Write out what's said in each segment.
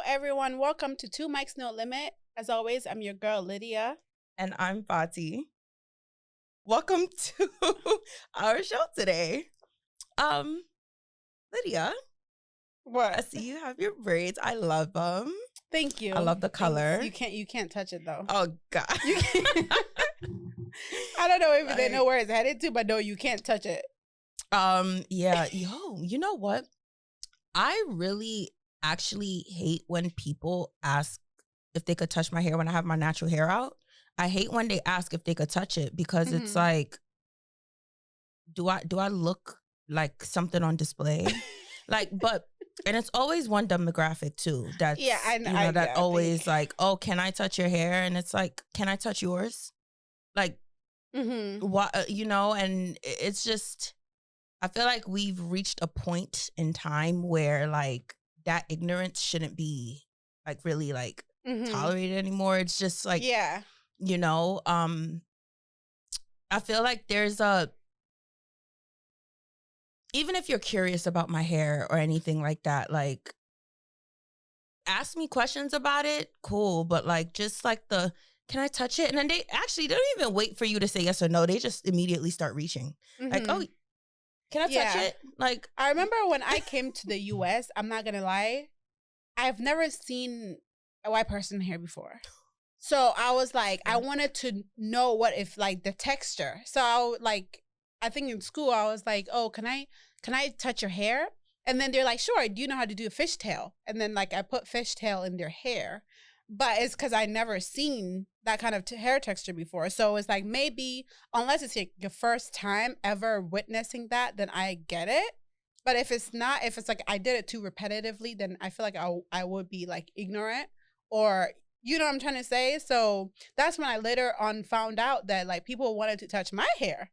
everyone. Welcome to Two Mics No Limit. As always, I'm your girl, Lydia. And I'm Fati. Welcome to our show today. Lydia. What? I see you have your braids. I love them. Thank you. I love the color. Thanks. You can't touch it though. Oh God. You can't. I don't know if they know where it's headed to, but no, you can't touch it. Yeah. You know what? I really actually hate when people ask if they could touch my hair when I have my natural hair out. I hate when they ask if they could touch it because it's like, do I look like something on display? And it's always one demographic too. That's always like, oh, can I touch your hair? And it's like, can I touch yours? Like, what and it's just, I feel like we've reached a point in time where like that ignorance shouldn't be like really like tolerated anymore. It's just like, I feel like there's even if you're curious about my hair or anything like that, like ask me questions about it, cool. But like, just like can I touch it? And then they don't even wait for you to say yes or no. They just immediately start reaching. Like, oh, can I touch it? Like, I remember when I came to the US, I'm not going to lie, I've never seen a white person here before. So I was like, I wanted to know what if like the texture. So I think in school, I was like, oh, can I touch your hair? And then they're like, sure, do you know how to do a fishtail? And then like I put fishtail in their hair. But it's because I never seen that kind of hair texture before. So it's like maybe, unless it's like your first time ever witnessing that, then I get it. But if it's not, if it's like I did it too repetitively, then I feel like I would be like ignorant or, you know what I'm trying to say? So that's when I later on found out that like people wanted to touch my hair.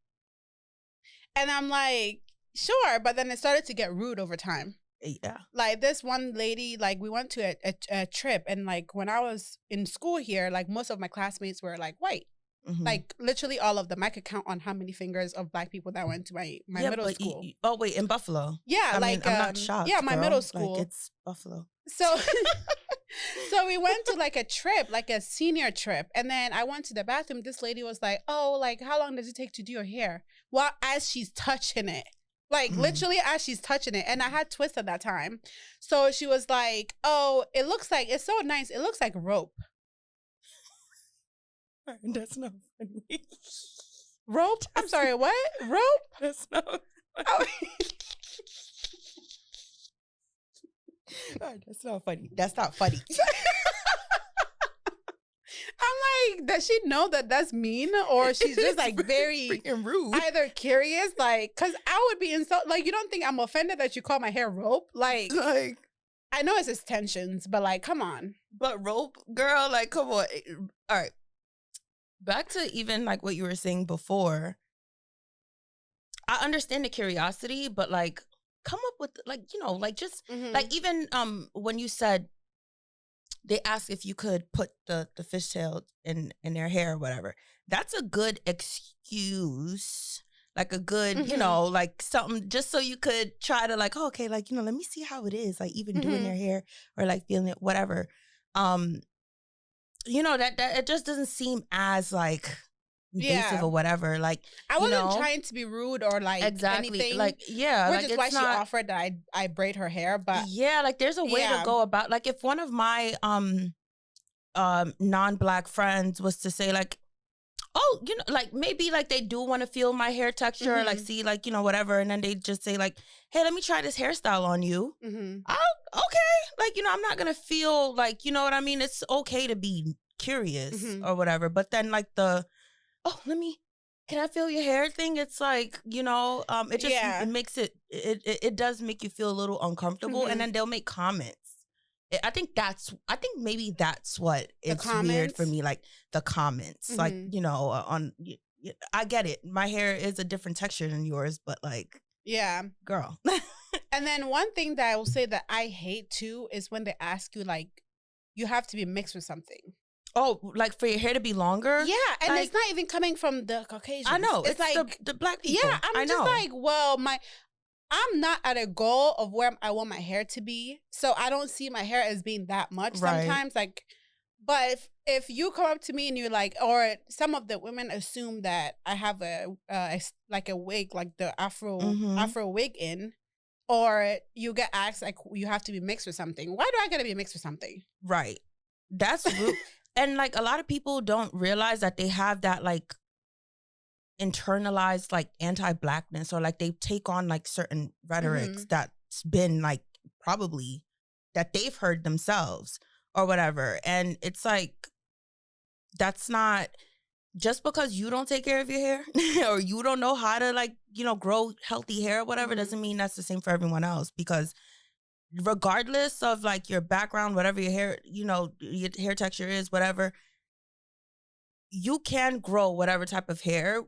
And I'm like, sure. But then it started to get rude over time. Yeah. Like this one lady, like we went to a trip and like when I was in school here, like most of my classmates were like white. Like literally all of them. I could count on how many fingers of black people that went to my middle school. In Buffalo. Yeah, I mean, I'm not shocked. Yeah, my girl. middle school. Like, it's Buffalo. So so we went to like a trip, like a senior trip. And then I went to the bathroom. This lady was like, oh, like how long does it take to do your hair? Well, as she's touching it. Like literally as she's touching it. And I had twists at that time. So she was like, oh, it looks like, it's so nice. It looks like rope. That's not funny. Rope? I'm sorry, what? Rope? That's not funny. Oh. That's not funny. That's not funny. I'm like, does she know that that's mean? Or she's just like very freaking rude. Either curious, like, because I would be insulted. Like, you don't think I'm offended that you call my hair rope? Like I know it's extensions, but like, come on. But rope, girl, like, come on. All right. Back to even like what you were saying before. I understand the curiosity, but like, come up with like, like just like even when you said they asked if you could put the fishtail in their hair or whatever. That's a good excuse. Like a good, like something just so you could try to like, oh, okay, like, let me see how it is. Like even doing their hair or like feeling it, whatever. That it just doesn't seem as like invasive or whatever. Like I wasn't trying to be rude or like anything. Like which is why she offered that I braid her hair. But like there's a way to go about. Like if one of my non-black friends was to say like, oh, like maybe like they do want to feel my hair texture, or like see like whatever, and then they just say like, hey, let me try this hairstyle on you. Okay, like I'm not gonna feel like what I mean. It's okay to be curious or whatever, but then like can I feel your hair thing? It's like, it just it makes it does make you feel a little uncomfortable, and then they'll make comments. I think maybe that's what it's weird for me, like the comments, like, on, I get it. My hair is a different texture than yours, but like, yeah, girl. And then one thing that I will say that I hate too is when they ask you like, you have to be mixed with something. Oh, like for your hair to be longer? Yeah, and like, it's not even coming from the Caucasians. I know. It's like the black people. Yeah, I'm just like, well, I'm not at a goal of where I want my hair to be. So I don't see my hair as being that much Right. sometimes. Like, but if you come up to me and you're like, or some of the women assume that I have like a wig, like the Afro wig in, or you get asked like you have to be mixed with something. Why do I gotta be mixed with something? Right. That's rude. And like a lot of people don't realize that they have that like internalized like anti-blackness, or like they take on like certain rhetorics that's been like probably that they've heard themselves or whatever. And it's like, that's not, just because you don't take care of your hair or you don't know how to like, you know, grow healthy hair or whatever, doesn't mean that's the same for everyone else. Because regardless of like your background, whatever your hair, you know, your hair texture is, whatever, you can grow whatever type of hair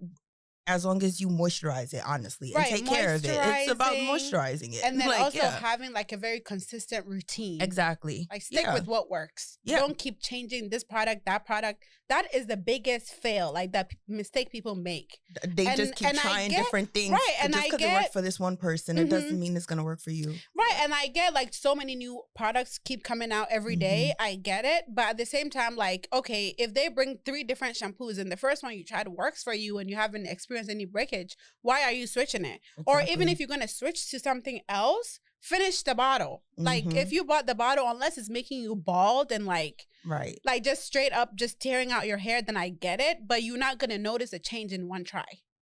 as long as you moisturize it, honestly, and take care of it. It's about moisturizing it. And then like, also having like a very consistent routine. Exactly. Like stick with what works. Don't keep changing this product, that product. That is the biggest fail, like that mistake people make. They just keep trying different things. Right. And just because it worked for this one person, it doesn't mean it's going to work for you. Right. And I get like so many new products keep coming out every day. I get it. But at the same time, like, okay, if they bring 3 different shampoos and the first one you tried works for you and you haven't experienced any breakage, why are you switching it? Exactly. Or even if you're going to switch to something else, finish the bottle. Like if you bought the bottle, unless it's making you bald and like just straight up just tearing out your hair, then I get it. But you're not going to notice a change in one try.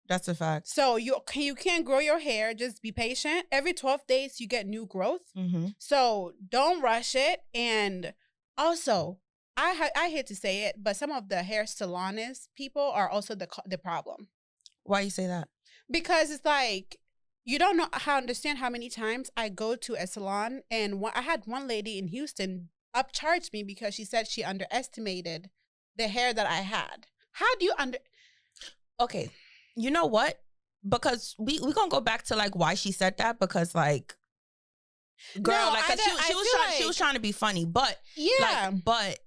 That's a fact. So you can't grow your hair. Just be patient. Every 12 days you get new growth. So don't rush it. And also, I hate to say it, but some of the hair salonist people are also the problem. Why you say that? Because it's like, you don't know understand how many times I go to a salon, and I had one lady in Houston upcharge me because she said she underestimated the hair that I had. How do you Okay, you know what? Because we gonna go back to like why she said that, because like, girl, no, like she was trying to be funny, but but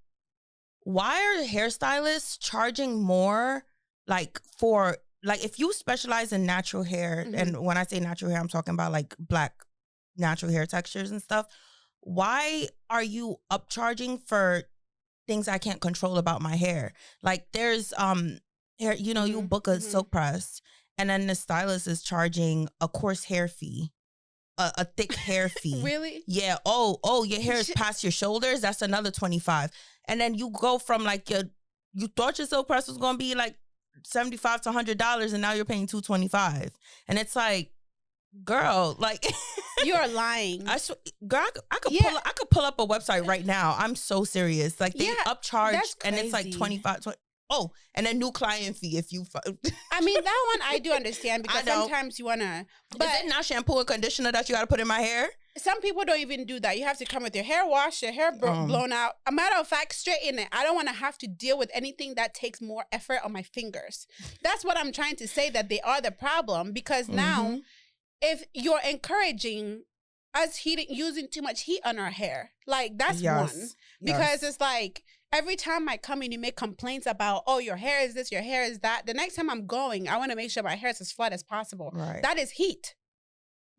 why are hairstylists charging more like for? Like, if you specialize in natural hair, and when I say natural hair, I'm talking about like black natural hair textures and stuff. Why are you upcharging for things I can't control about my hair? Like, there's hair, you know, you book a silk press, and then the stylist is charging a coarse hair fee, a thick hair fee. Really? Yeah. Oh, your hair is past your shoulders. That's another $25. And then you go from like you thought your silk press was gonna be like $75 to $100, and now you're paying $225, and it's like, girl, like you're lying. Girl, I could pull up a website right now. I'm so serious. Like they upcharge, and it's like 25. Oh, and a new client fee if you. I mean, that one I do understand, because sometimes you wanna. But is it not shampoo and conditioner that you got to put in my hair? Some people don't even do that. You have to come with your hair washed, your hair blown out. A matter of fact, straighten it. I don't want to have to deal with anything that takes more effort on my fingers. That's what I'm trying to say, that they are the problem. Because now, if you're encouraging us using too much heat on our hair, like that's one. Because it's like, every time I come in, you make complaints about, oh, your hair is this, your hair is that. The next time I'm going, I want to make sure my hair is as flat as possible. Right. That is heat.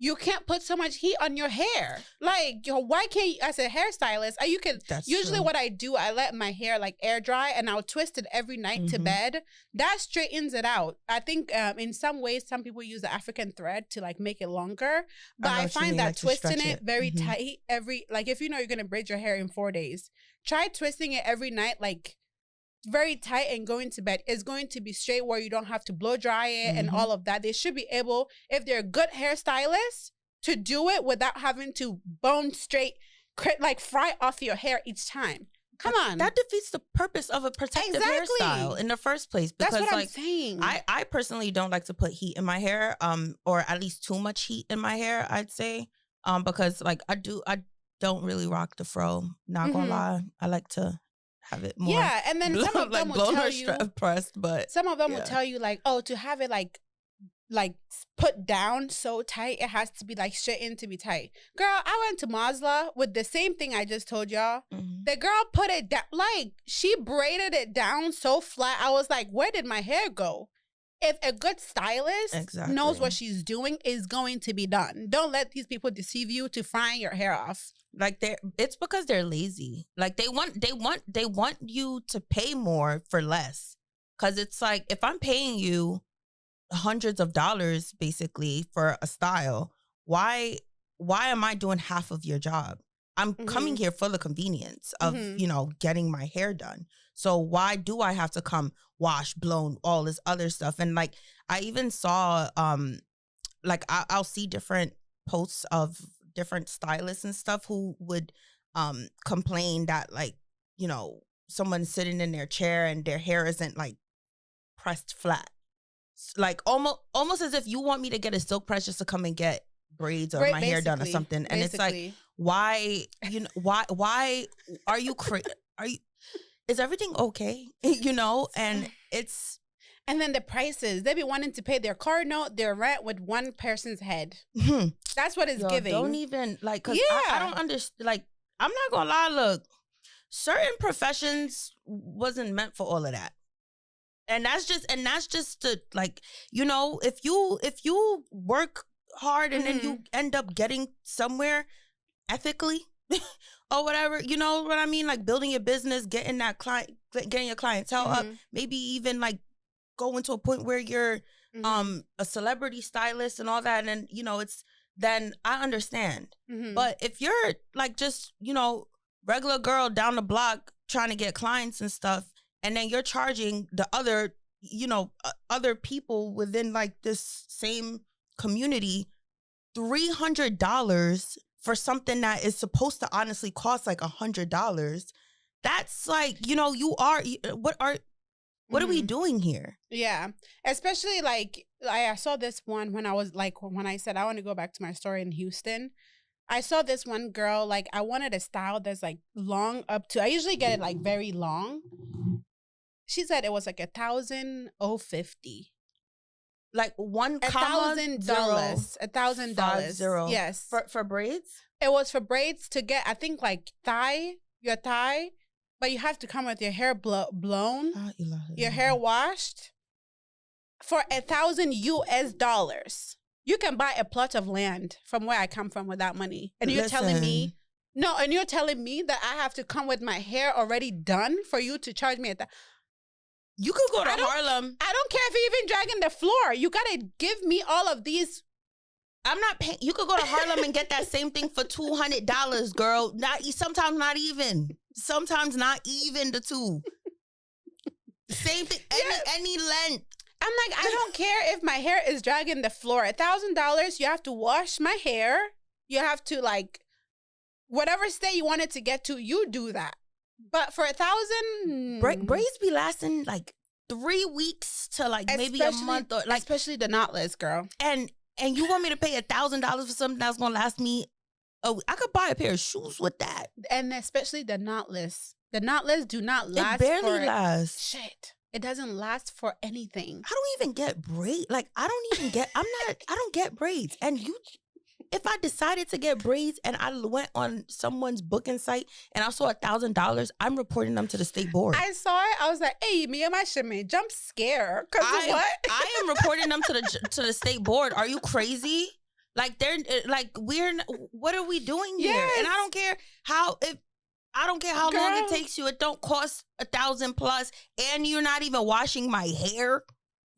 You can't put so much heat on your hair. Like, why can't you, as a hairstylist, you can, usually what I do, I let my hair like air dry, and I'll twist it every night to bed. That straightens it out. I think in some ways, some people use the African thread to like make it longer, but I find that like twisting it very tight like if you know you're going to braid your hair in 4 days, try twisting it every night, like very tight, and going to bed. Is going to be straight, where you don't have to blow dry it and all of that. They should be able, if they're good hairstylists, to do it without having to bone straight, like fry off your hair each time. Come on. That defeats the purpose of a protective hairstyle in the first place. Because that's what I'm saying. I personally don't like to put heat in my hair, or at least too much heat in my hair, I'd say. Because like I don't really rock the fro. Not gonna lie. I like to have it more. Yeah, and then some of them will tell you pressed, but some of them will tell you like, oh, to have it like put down so tight, it has to be like straightened to be tight. Girl, I went to Mazla with the same thing I just told y'all. The girl put it down, like she braided it down so flat. I was like, where did my hair go? if a good stylist Exactly. knows what she's doing, is going to be done. Don't let these people deceive you to frying your hair off. Like it's because they're lazy. Like they want you to pay more for less. Cause it's like, if I'm paying you hundreds of dollars basically for a style, why am I doing half of your job? I'm coming here for the convenience of, getting my hair done. So why do I have to come wash, blown, all this other stuff? And like, I even saw, I'll see different posts of different stylists and stuff who would complain that, like, someone's sitting in their chair and their hair isn't like pressed flat. Like almost as if you want me to get a silk press just to come and get braids or my hair done or something. And it's like, why are you is everything okay? And it's, and then the prices, they be wanting to pay their car note, their rent with one person's head. That's what it's giving. Don't even like, cause I don't understand. Like, I'm not gonna lie, look, certain professions wasn't meant for all of that. And that's just the, like, if you work hard and then you end up getting somewhere ethically or whatever, you know what I mean? Like building your business, getting your clientele up, maybe even like going to a point where you're a celebrity stylist and all that. And, then I understand. But if you're like just, regular girl down the block trying to get clients and stuff, and then you're charging the other, other people within like this same community $300 for something that is supposed to honestly cost like $100. That's like, what are we doing here? Yeah. Especially like I saw this one when I said I want to go back to my story in Houston. I saw this one girl, like I wanted a style that's like long up to, I usually get it like very long. She said it was like $1,050. Like $1,000. $1,000. Yes. For braids? It was for braids to get, I think, like your thigh, but you have to come with your hair blown, your hair washed for $1,000 US. You can buy a plot of land from where I come from with that money. And you're telling me that I have to come with my hair already done for you to charge me You could go to Harlem. I don't care if you're even dragging the floor. You gotta give me all of these. I'm not paying. You could go to Harlem and get that same thing for $200, girl. Sometimes not even the two. Same thing. Any length. I'm like, I don't care if my hair is dragging the floor. $1,000, you have to wash my hair. You have to like, whatever state you want it to get to, you do that. But for $1,000, braids be lasting like 3 weeks to like maybe a month, or like, especially the knotless, girl. And you want me to pay $1,000 for something that's gonna last me? Oh, I could buy a pair of shoes with that. And especially the knotless. The knotless do not last. It barely lasts. Shit. It doesn't last for anything. I don't even get braids. Like I don't get braids. And if I decided to get braids and I went on someone's booking site and I saw $1,000, I'm reporting them to the state board. I saw it. I was like, "Hey, me and my shimmy, jump scare." Cause what? I am reporting them to the state board. Are you crazy? Like what are we doing here? Yes. And I don't care how long it takes you. It don't cost $1,000 plus, and you're not even washing my hair.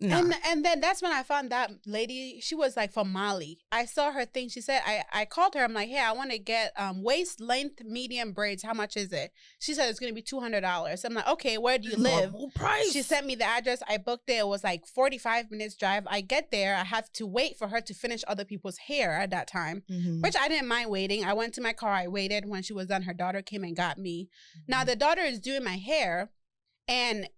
No. And then that's when I found that lady. She was like from Mali. I saw her thing. She said, I called her. I'm like, hey, I want to get waist length medium braids. How much is it? She said it's going to be $200. I'm like, okay, where do you live? Price. She sent me the address. I booked it. It was like 45 minutes drive. I get there. I have to wait for her to finish other people's hair at that time, which I didn't mind waiting. I went to my car. I waited. When she was done, her daughter came and got me. Now the daughter is doing my hair, and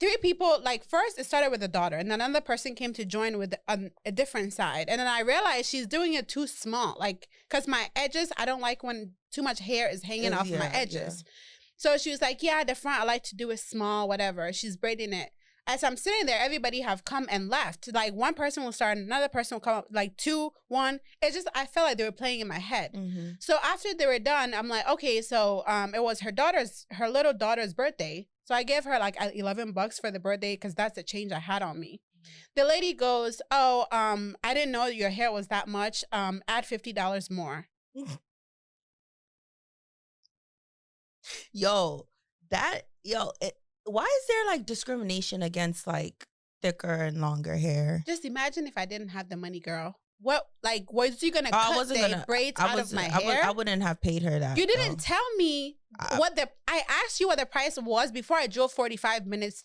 3 people, like first it started with the daughter, and then another person came to join with a different side. And then I realized she's doing it too small, like, cause my edges, I don't like when too much hair is hanging off my edges. Yeah. So she was like, yeah, the front I like to do it small, whatever. She's braiding it. As I'm sitting there, everybody have come and left. Like one person will start, another person will come up, like 2, 1. It's just, I felt like they were playing in my head. So after they were done, I'm like, okay, so it was her little daughter's birthday. So I gave her like $11 for the birthday because that's the change I had on me. The lady goes, "Oh, I didn't know your hair was that much. Add $50 more." Why is there like discrimination against like thicker and longer hair? Just imagine if I didn't have the money, girl. What, like, was you gonna I cut wasn't the gonna. braids out of my hair? I wouldn't have paid her that. You didn't though. tell me I asked you what the price was before I drove 45 minutes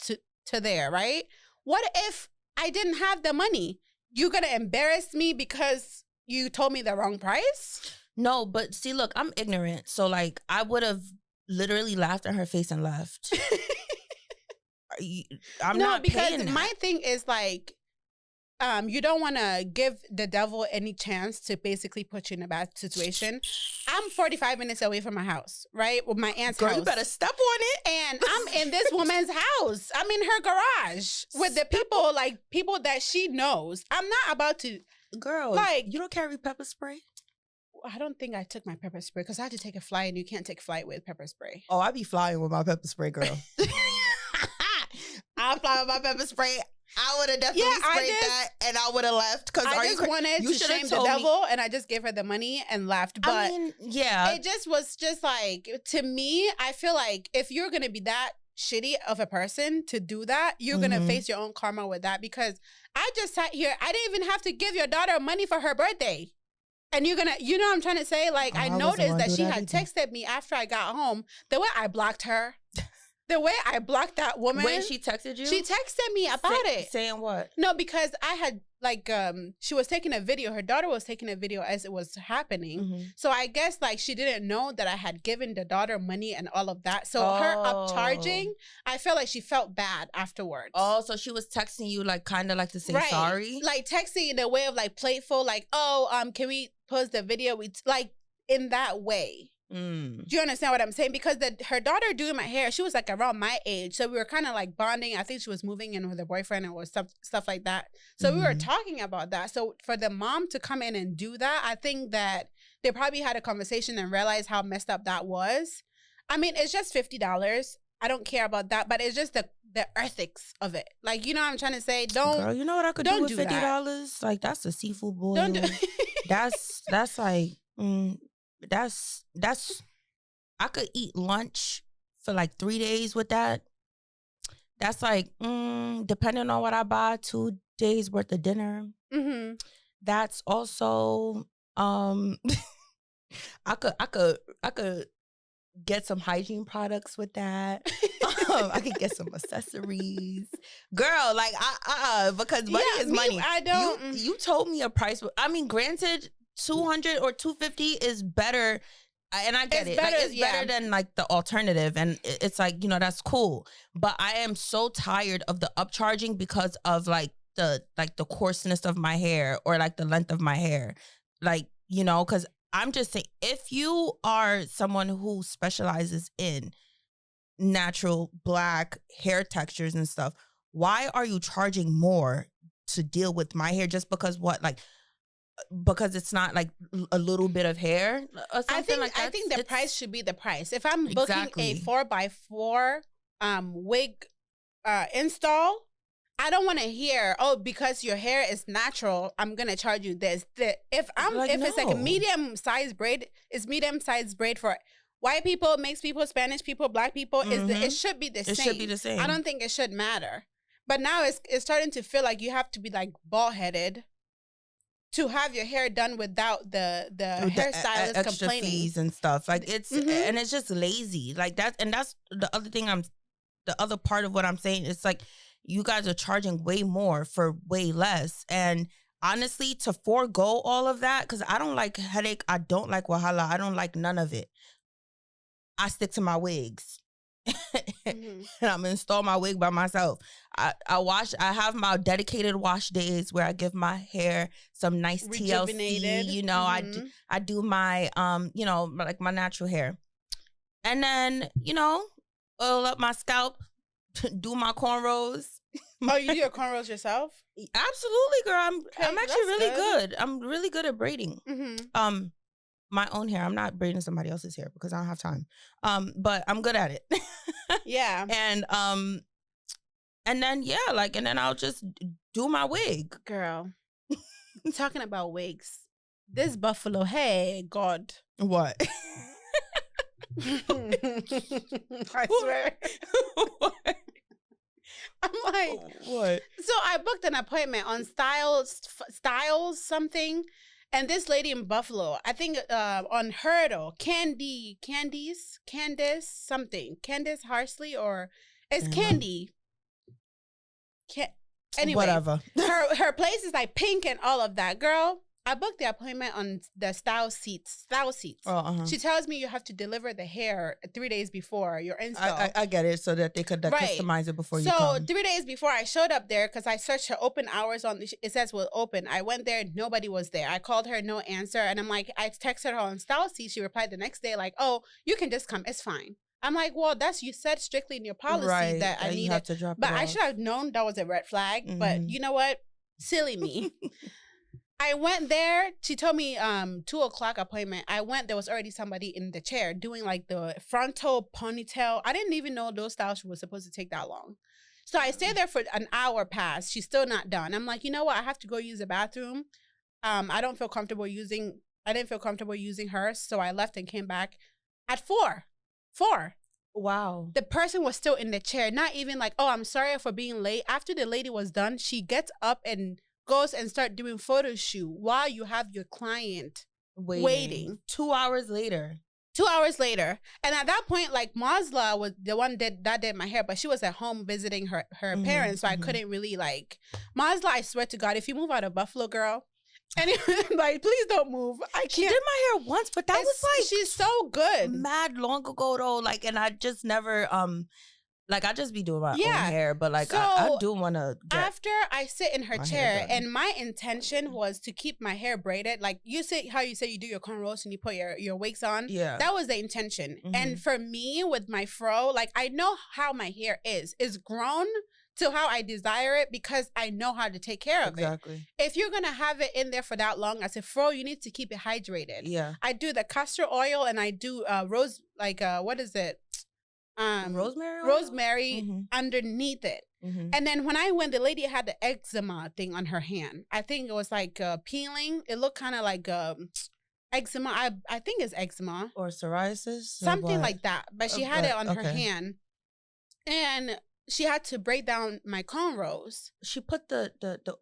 to there, right? What if I didn't have the money? You gonna embarrass me because you told me the wrong price? No, but see, look, I'm ignorant, so like I would have literally laughed at her face and left. I'm not paying that. My thing is like, you don't want to give the devil any chance to basically put you in a bad situation. I'm 45 minutes away from my house, right? With my aunt's house. Girl, you better step on it. And I'm in this woman's house. I'm in her garage with the people that she knows. I'm not about to. Girl, like, you don't carry pepper spray? I don't think I took my pepper spray because I had to take a flight and you can't take a flight with pepper spray. Oh, I be flying with my pepper spray, girl. I'll fly with my pepper spray. I would have definitely sprayed that and I would have left. Because I just wanted to shame the devil and I just gave her the money and left. But I mean, yeah. It just was just like, to me, I feel like if you're going to be that shitty of a person to do that, you're going to face your own karma with that. Because I just sat here. I didn't even have to give your daughter money for her birthday. And you're going to, you know what I'm trying to say? Like, I noticed that she had texted me after I got home. The way I blocked her. The way I blocked that woman. When she texted you? She texted me about it. Saying what? No, because I had like, she was taking a video. Her daughter was taking a video as it was happening. So I guess like she didn't know that I had given the daughter money and all of that. So her upcharging, I felt like she felt bad afterwards. Oh, so she was texting you like kind of like to say sorry? Like texting in a way of like playful, like, oh, can we post the video? Like in that way. Do you understand what I'm saying? Because her daughter doing my hair, she was like around my age. So we were kind of like bonding. I think she was moving in with her boyfriend or stuff like that. So we were talking about that. So for the mom to come in and do that, I think that they probably had a conversation and realized how messed up that was. I mean, it's just $50. I don't care about that. But it's just the ethics of it. Like, you know what I'm trying to say? Girl, you know what I could do with $50? Like, that's a seafood boil. Don't do that's like... That's I could eat lunch for like 3 days with that. That's like depending on what I buy, 2 days worth of dinner. That's also I could get some hygiene products with that. I could get some accessories. Girl, like because money is money. I don't you told me a price. I mean, granted, 200 or 250 is better, and I get it. Better, like, it's better than like the alternative, and it's like, you know, that's cool. But I am so tired of the upcharging because of like the coarseness of my hair or like the length of my hair, like, you know, because I'm just saying, if you are someone who specializes in natural black hair textures and stuff, why are you charging more to deal with my hair just because because it's not like a little bit of hair or something like that? I think the price should be the price. If I'm booking a 4x4 wig install, I don't want to hear, oh, because your hair is natural, I'm gonna charge you this. If it's like a medium size braid, it's medium size braid for white people, mixed people, Spanish people, black people. It should be the same. It should be the same. I don't think it should matter. But now it's starting to feel like you have to be like bald headed to have your hair done without the hairstylist extra complaining fees and stuff. Like it's and it's just lazy. Like that, and that's the other thing. The other part of what I'm saying. It's like you guys are charging way more for way less. And honestly, to forego all of that, because I don't like headache, I don't like wahala, I don't like none of it. I stick to my wigs. And I'm gonna install my wig by myself. I have my dedicated wash days where I give my hair some nice TLC. You know, I do my you know, like my natural hair, and then, you know, oil up my scalp, do my cornrows. Oh, you do your cornrows yourself? Absolutely, girl. I'm actually really good. I'm really good at braiding. My own hair. I'm not braiding somebody else's hair because I don't have time. But I'm good at it. Yeah. And then yeah, like, and then I'll just do my wig. Girl, talking about wigs. This buffalo, hey, God. What? I swear. What? I'm like, What? So I booked an appointment on Styles something, and this lady in Buffalo, I think on Hurdle, Candice something, Candice Harsley, or it's Candy. Anyway, whatever. her place is like pink and all of that. Girl, I booked the appointment on the Style seats. She tells me you have to deliver the hair 3 days before your install. I get it, so that they could customize it before you come. So 3 days before I showed up there, because I searched her open hours on it says was open. I went there, nobody was there. I called her, no answer, and I'm like, I texted her on Style seats. She replied the next day like, oh, you can just come, it's fine. I'm like, well, you said strictly in your policy that I needed to drop it off. I should have known that was a red flag. Mm-hmm. But you know what? Silly me. I went there. She told me 2:00 appointment. I went. There was already somebody in the chair doing like the frontal ponytail. I didn't even know those styles were supposed to take that long. So I stayed there for an hour past. She's still not done. I'm like, you know what? I have to go use the bathroom. I didn't feel comfortable using hers. So I left and came back at 4. Wow. The person was still in the chair. Not even like, oh, I'm sorry for being late. After the lady was done, she gets up and goes and start doing photo shoot while you have your client waiting. 2 hours later. 2 hours later. And at that point, like, Mazla was the one that did my hair, but she was at home visiting her parents, so I couldn't really, like... Mazla, I swear to God, if you move out of Buffalo, girl... Anyway, like, please don't move. I can't. She did my hair once, but that was like... She's so good. Mad long ago, though. Like, and I just never... Like, I just be doing my own hair, but like, so I do want to. After I sit in her chair, and my intention was to keep my hair braided. Like, you say how you say you do your cornrows and you put your wigs on. Yeah, that was the intention. Mm-hmm. And for me, with my fro, like, I know how my hair is. It's grown to how I desire it because I know how to take care of it. If you're gonna have it in there for that long as a fro, you need to keep it hydrated. Yeah, I do the castor oil and I do rose, like what is it? Rosemary underneath it. Mm-hmm. And then when I went, the lady had the eczema thing on her hand. I think it was like peeling. It looked kind of like eczema. I think it's eczema. Or psoriasis? Something like that. But she had it on her hand. And she had to break down my cornrows. She put the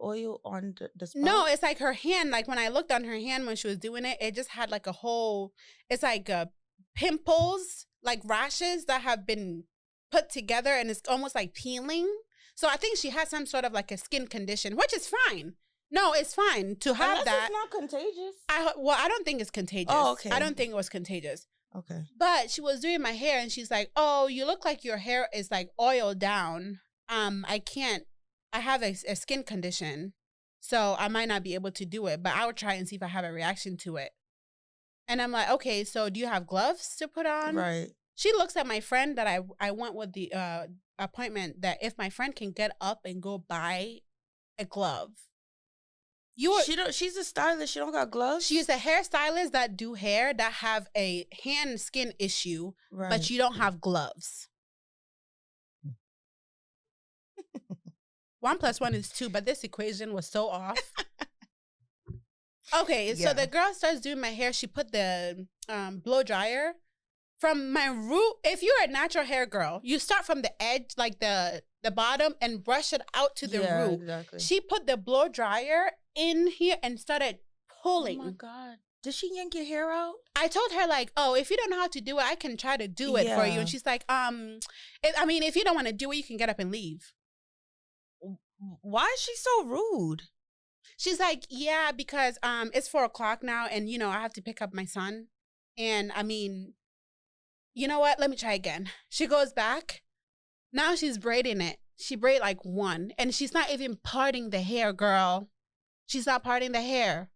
oil on the spot? No, it's like her hand. Like when I looked on her hand when she was doing it, it just had like a whole, it's like pimples, like rashes that have been put together and it's almost like peeling. So I think she has some sort of like a skin condition, which is fine. No, it's fine to have that. It's not contagious. I don't think it's contagious. Oh, okay. I don't think it was contagious. Okay. But she was doing my hair and she's like, oh, you look like your hair is like oiled down. I have a skin condition. So I might not be able to do it, but I would try and see if I have a reaction to it. And I'm like, okay, so do you have gloves to put on? Right. She looks at my friend that I went with the appointment that if my friend can get up and go buy a glove. She's a stylist. She don't got gloves? She's a hairstylist that do hair that have a hand skin issue, but you don't have gloves. 1 + 1 is 2, but this equation was so off. Okay, so the girl starts doing my hair. She put the blow dryer from my root. If you're a natural hair girl, you start from the edge, like the bottom, and brush it out to the root. Exactly. She put the blow dryer in here and started pulling. Oh my God. Did she yank your hair out? I told her, like, oh, if you don't know how to do it, I can try to do it for you. And she's like, if you don't want to do it, you can get up and leave. Why is she so rude? She's like, yeah, because it's 4:00 now, and I have to pick up my son, and you know what? Let me try again. She goes back. Now she's braiding it. She braid like one, and she's not even parting the hair, girl. She's not parting the hair.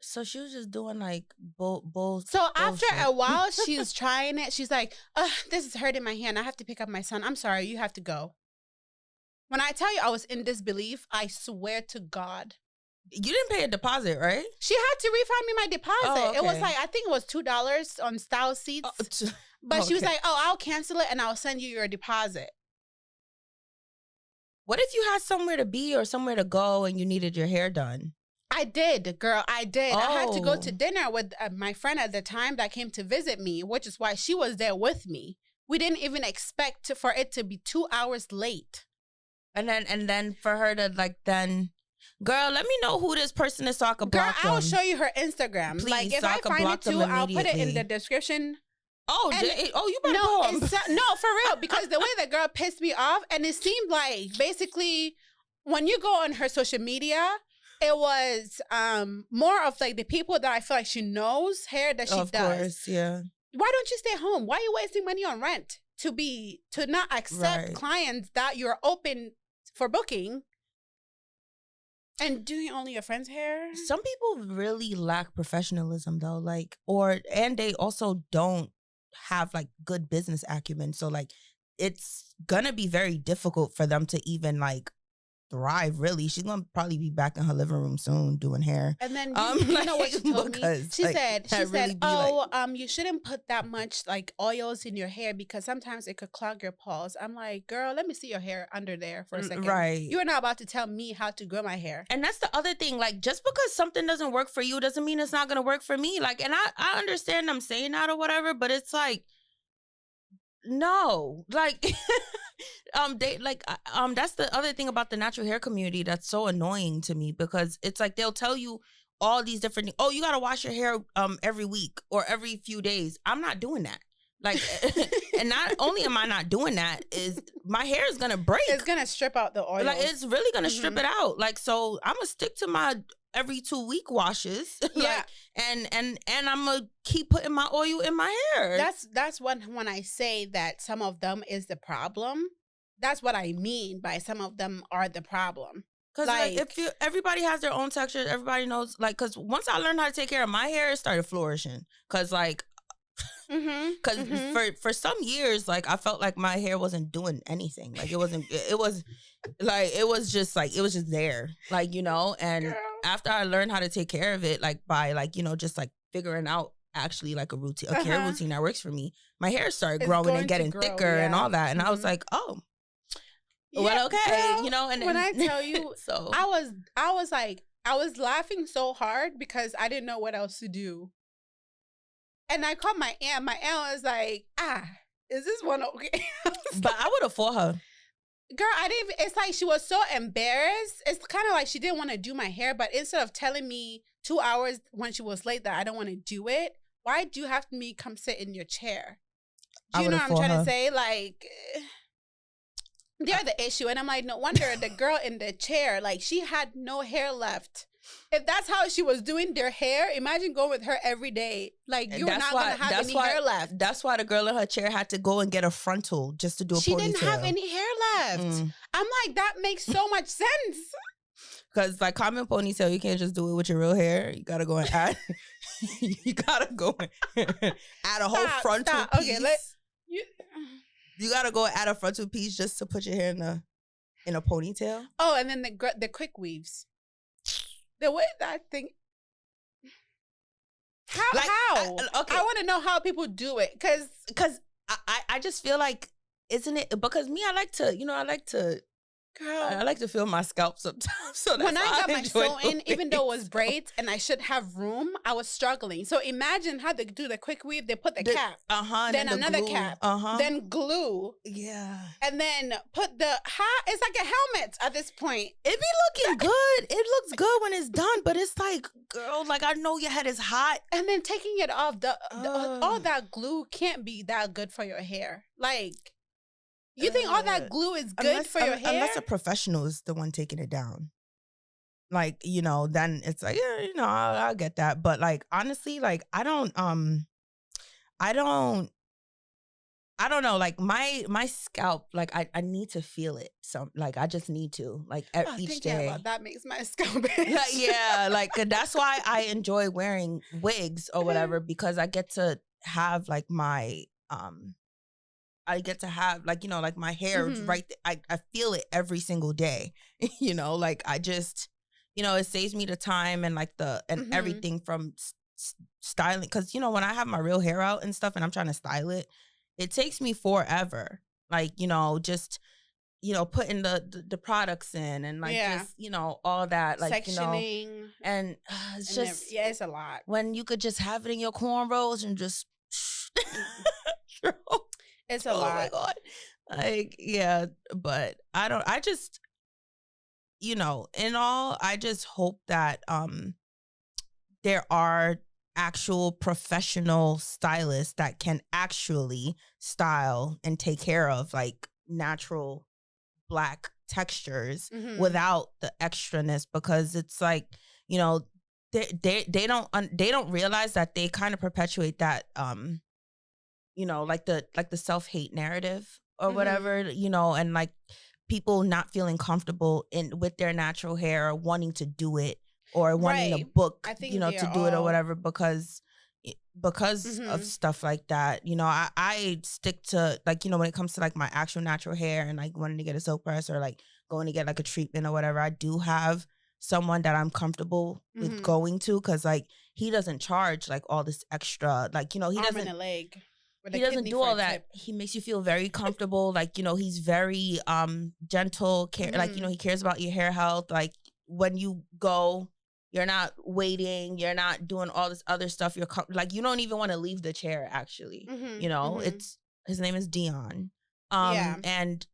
So she was just doing like both. So after a while, she's trying it. She's like, this is hurting my hand. I have to pick up my son. I'm sorry, you have to go. When I tell you I was in disbelief, I swear to God. You didn't pay a deposit, right? She had to refund me my deposit. Oh, okay. It was like, I think it was $2 on Style Seats. But she was like, oh, I'll cancel it and I'll send you your deposit. What if you had somewhere to be or somewhere to go and you needed your hair done? I did, girl. I did. I had to go to Oh. dinner with my friend at the time that came to visit me, which is why she was there with me. We didn't even expect for it to be 2 hours late. And then for her to like then, girl, let me know who this person is so I can Girl, block them. I'll show you her Instagram. Please, like if so I I can find block it too, them I'll put it in immediately. the description. Oh, And you better No, go. no, for real. Because the way the girl pissed me off, and it seemed like basically when you go on her social media, it was more of like the people that I feel like she knows hair that she does. Of course, yeah. Why don't you stay home? Why are you wasting money on rent to not accept Right. clients that you're open for booking and doing only your friend's hair? Some people really lack professionalism though, like, and they also don't have like good business acumen. So like, it's gonna be very difficult for them to even like thrive. Really, she's gonna probably be back in her living room soon doing hair. And then you know what she told me? because, She like, said, that really be like- you shouldn't put that much like oils in your hair because sometimes it could clog your pores. I'm like, girl, let me see your hair under there for a second. Right. You are not about to tell me how to grow my hair. And that's the other thing. Like, just because something doesn't work for you doesn't mean it's not gonna work for me. Like, and I understand I'm saying that or whatever, but it's like, no, like, that's the other thing about the natural hair community that's so annoying to me, because it's like they'll tell you all these different things. Oh, you gotta wash your hair every week or every few days. I'm not doing that. Like, and not only am I not doing that, is my hair is gonna break. It's gonna strip out the oil. Like, it's really gonna strip it out. Like, so I'm gonna stick to my every 2 week washes. Yeah. Like, and I'm gonna keep putting my oil in my hair. That's when I say that some of them is the problem. That's what I mean by some of them are the problem. Because like, everybody has their own texture, everybody knows. Like, because once I learned how to take care of my hair, it started flourishing. Because like, for some years, like, I felt like my hair wasn't doing anything. Like, it wasn't. It was just there. Like, you know. And Girl. after I learned how to take care of it, like by like, you know, just like figuring out actually like a routine, a care routine that works for me, my hair started growing and getting thicker and all that. And I was like, oh. Yeah, well, okay, girl, you know, and when I tell you, so I was laughing so hard because I didn't know what else to do. And I called my aunt. My aunt was like, is this one okay? But I would have fought her. Girl, I didn't, it's like she was so embarrassed. It's kind of like she didn't want to do my hair, but instead of telling me 2 hours when she was late that I don't want to do it, why do you have me come sit in your chair? Do you know what I'm trying to say? Like, they're the issue. And I'm like, no wonder the girl in the chair, like, she had no hair left. If that's how she was doing their hair, imagine going with her every day. Like, you're not going to have any hair left. That's why the girl in her chair had to go and get a frontal just to do a ponytail. She didn't have any hair left. I'm like, that makes so much sense. Because like common ponytail, you can't just do it with your real hair. You gotta go and add. You gotta go and add a whole frontal piece. Okay, you gotta go and add a frontal piece just to put your hair in a ponytail. Oh, and then the quick weaves. The way that thing. How? Okay. I want to know how people do it, because I just feel like, isn't it? Because me, I like to feel my scalp sometimes. So that's when I got my sew in, doing even though it was braids and I should have room, I was struggling. So imagine how they do the quick weave. They put the cap, then another cap, then glue, and then put the it's like a helmet at this point. It be looking good. It looks good when it's done, but it's like, girl, like, I know your head is hot, and then taking it off. All that glue can't be that good for your hair. Like, you think all that glue is good for your hair? Unless a professional is the one taking it down. Like, you know, then it's like, yeah, you know, I'll get that. But like, honestly, like, I don't know. Like, my scalp, like, I need to feel it. So like, I just need to, like, each day. About that makes my scalp itch. Yeah, like, that's why I enjoy wearing wigs or whatever, because I get to have like my I get to have, like, you know, like, my hair right there. I feel it every single day. You know, like, I just, you know, it saves me the time and like everything from styling. Because, you know, when I have my real hair out and stuff and I'm trying to style it, it takes me forever. Like, you know, just putting the products in and like just, all that, like, sectioning. And it's just, it's a lot. When you could just have it in your cornrows and just, it's a lot. Oh my God. Like, yeah, but I just, in all, I just hope that there are actual professional stylists that can actually style and take care of like natural Black textures without the extraness, because it's like, they don't realize that they kind of perpetuate that like the self-hate narrative or whatever, and like people not feeling comfortable with their natural hair or wanting to do it or wanting a book, to do it or whatever, because of stuff like that. I stick to like, when it comes to like my actual natural hair and like wanting to get a silk press or like going to get like a treatment or whatever, I do have someone that I'm comfortable with going to, because like he doesn't charge like all this extra, like, he doesn't arm and a leg. He doesn't do all that. He makes you feel very comfortable. Like, he's very gentle, like, he cares about your hair health. Like when you go, you're not waiting, you're not doing all this other stuff. You're like, you don't even want to leave the chair, actually. It's, his name is Dion. And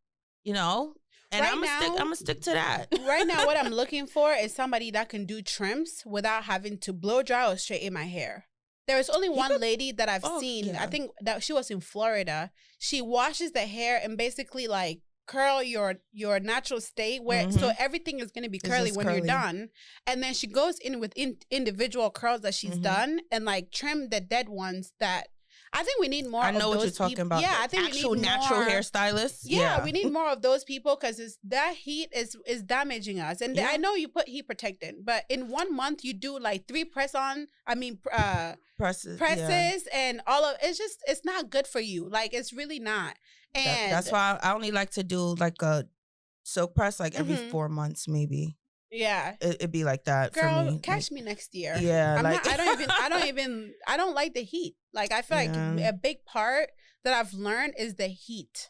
and right I'm gonna stick to that. Right now, what I'm looking for is somebody that can do trims without having to blow dry or straighten my hair. There is only one lady that I've seen. Yeah. I think that she was in Florida. She washes the hair and basically like curl your natural state where so everything is going to be curly when you're done. And then she goes in with individual curls that she's done and like trim the dead ones that I think we need more. I know of what those you're talking about. Yeah, I think actual we need natural more hairstylists. Yeah, we need more of those people because that heat is damaging us. And I know you put heat protectant, but in 1 month you do like 3 presses and all of it's not good for you. Like it's really not. And that's why I only like to do like a silk press like every 4 months maybe. Yeah, it'd be like that. Girl, for me. Catch me next year. Yeah, I don't like the heat. Like I feel like a big part that I've learned is the heat.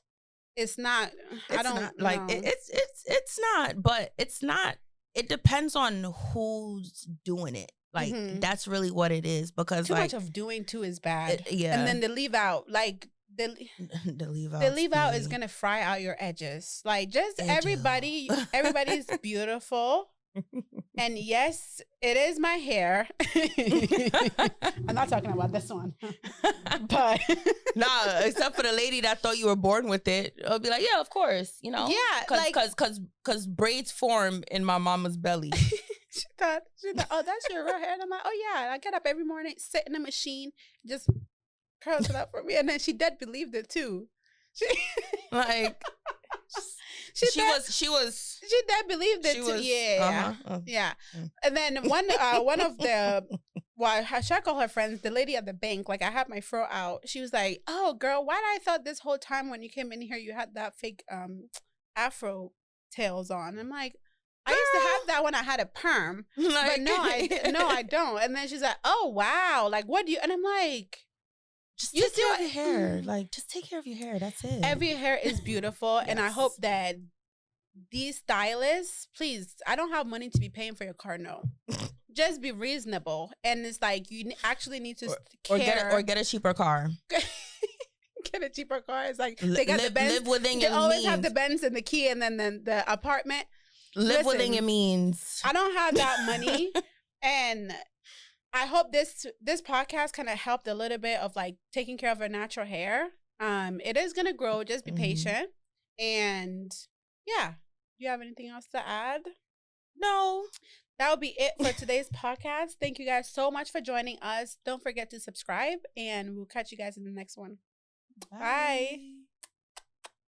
It's not. It's not. But it's not. It depends on who's doing it. Like that's really what it is. Because too much of doing too is bad. Yeah, and then the leave out, like the leave out is gonna fry out your edges. Like just everybody's beautiful. And yes, it is my hair. I'm not talking about this one. But nah, except for the lady that thought you were born with it. I'll be like, yeah, of course, Yeah, because braids form in my mama's belly. She thought, oh, that's your real hair. And I'm like, oh yeah. I get up every morning, sit in a machine, just curls it up for me. And then she dead believed it too. She dead believed it too. Yeah. Yeah. And then one of the should I call her friends, the lady at the bank, like I had my fro out. She was like, oh girl, why did I thought this whole time when you came in here you had that fake afro tails on? I'm like, I used to have that when I had a perm. But no, I don't. And then she's like, oh wow, like what do you, and I'm like, just take care of your hair. Like, just take care of your hair. That's it. Every hair is beautiful. Yes. And I hope that these stylists, please, I don't have money to be paying for your car, no. Just be reasonable. And it's like, you actually need to care. Or get a cheaper car. Get a cheaper car. It's like, they got the Benz. Live within your means. They always have the Benz and the key and then the apartment. Live within your means. I don't have that money. And I hope this podcast kind of helped a little bit of like taking care of our natural hair. It is gonna grow. Just be patient. And yeah, do you have anything else to add? No. That will be it for today's podcast. Thank you guys so much for joining us. Don't forget to subscribe, and we'll catch you guys in the next one. Bye.